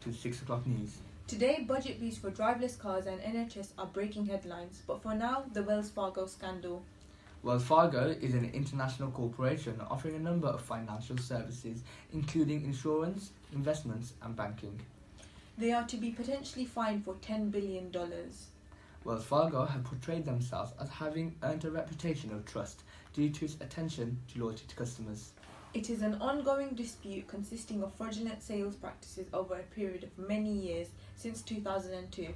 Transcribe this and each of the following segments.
to 6 o'clock news. Today, budget boosts for driverless cars and NHS are breaking headlines, but for now, the Wells Fargo scandal. Wells Fargo is an international corporation offering a number of financial services, including insurance, investments, and banking. They are to be potentially fined for $10 billion. Wells Fargo have portrayed themselves as having earned a reputation of trust due to its attention to loyalty to customers. It is an ongoing dispute consisting of fraudulent sales practices over a period of many years since 2002.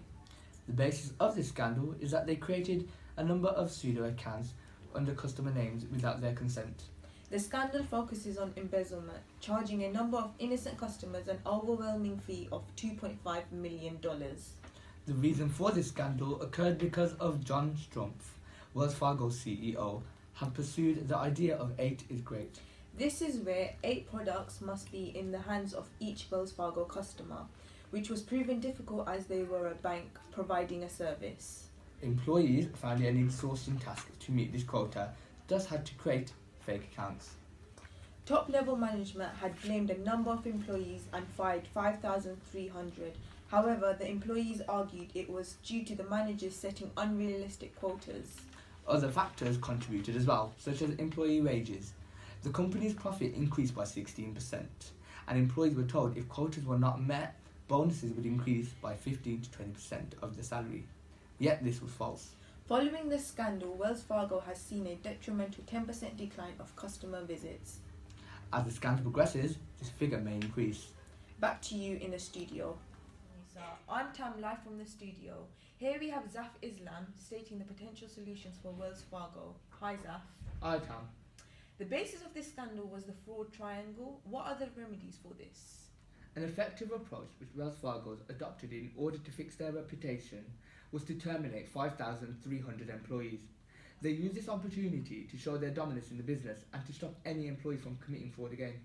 The basis of this scandal is that they created a number of pseudo accounts under customer names without their consent. The scandal focuses on embezzlement, charging a number of innocent customers an overwhelming fee of $2.5 million. The reason for this scandal occurred because of John Strumpf, Wells Fargo's CEO, had pursued the idea of 8 is great. This is where 8 products must be in the hands of each Wells Fargo customer, which was proven difficult as they were a bank providing a service. Employees found it an exhausting task to meet this quota, thus had to create fake accounts. Top-level management had blamed a number of employees and fired 5,300. However, the employees argued it was due to the managers setting unrealistic quotas. Other factors contributed as well, such as employee wages. The company's profit increased by 16%, and employees were told if quotas were not met, bonuses would increase by 15 to 20% of the salary. Yet this was false. Following this scandal, Wells Fargo has seen a detrimental 10% decline of customer visits. As the scandal progresses, this figure may increase. Back to you in the studio. I'm Tam, live from the studio. Here we have Zaf Islam stating the potential solutions for Wells Fargo. Hi Zaf. Hi Tam. The basis of this scandal was the fraud triangle. What are the remedies for this? An effective approach which Wells Fargo adopted in order to fix their reputation was to terminate 5,300 employees. They used this opportunity to show their dominance in the business and to stop any employee from committing fraud again.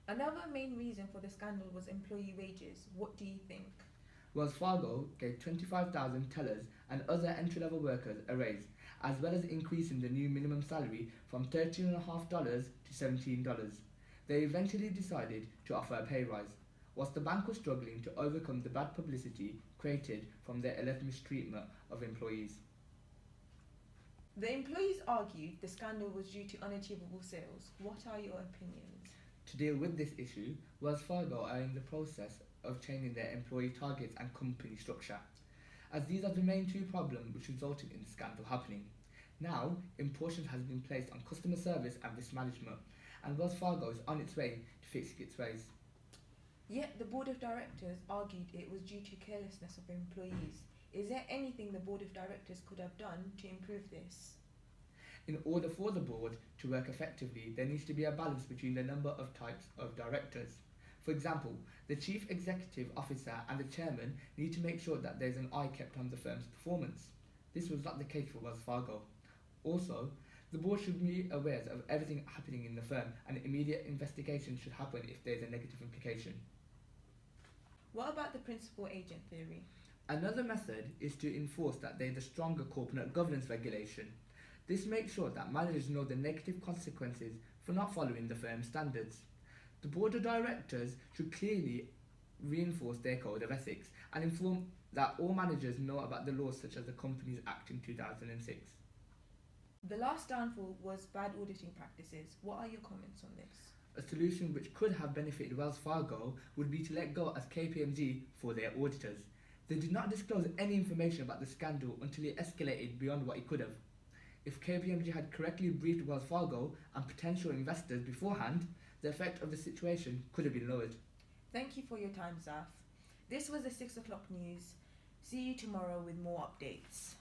Another main reason for the scandal was employee wages. What do you think? Wells Fargo gave 25,000 tellers and other entry-level workers a raise, as well as increasing the new minimum salary from $13.50 to $17. They eventually decided to offer a pay rise, whilst the bank was struggling to overcome the bad publicity created from their alleged mistreatment of employees. The employees argued the scandal was due to unachievable sales. What are your opinions? To deal with this issue, Wells Fargo are in the process of changing their employee targets and company structure, as these are the main 2 problems which resulted in the scandal happening. Now, importance has been placed on customer service and risk management, and Wells Fargo is on its way to fixing its ways. Yet the board of directors argued it was due to carelessness of employees. Is there anything the board of directors could have done to improve this? In order for the board to work effectively, there needs to be a balance between the number of types of directors. For example, the chief executive officer and the chairman need to make sure that there is an eye kept on the firm's performance. This was not the case for Wells Fargo. Also, the board should be aware of everything happening in the firm, and immediate investigation should happen if there is a negative implication. What about the principal agent theory? Another method is to enforce that there is a stronger corporate governance regulation. This makes sure that managers know the negative consequences for not following the firm's standards. The board of directors should clearly reinforce their code of ethics and inform that all managers know about the laws such as the Companies Act in 2006. The last downfall was bad auditing practices. What are your comments on this? A solution which could have benefited Wells Fargo would be to let go as KPMG for their auditors. They did not disclose any information about the scandal until it escalated beyond what it could have. If KPMG had correctly briefed Wells Fargo and potential investors beforehand, the effect of the situation could have been lowered. Thank you for your time, Zaf. This was the 6 o'clock news. See you tomorrow with more updates.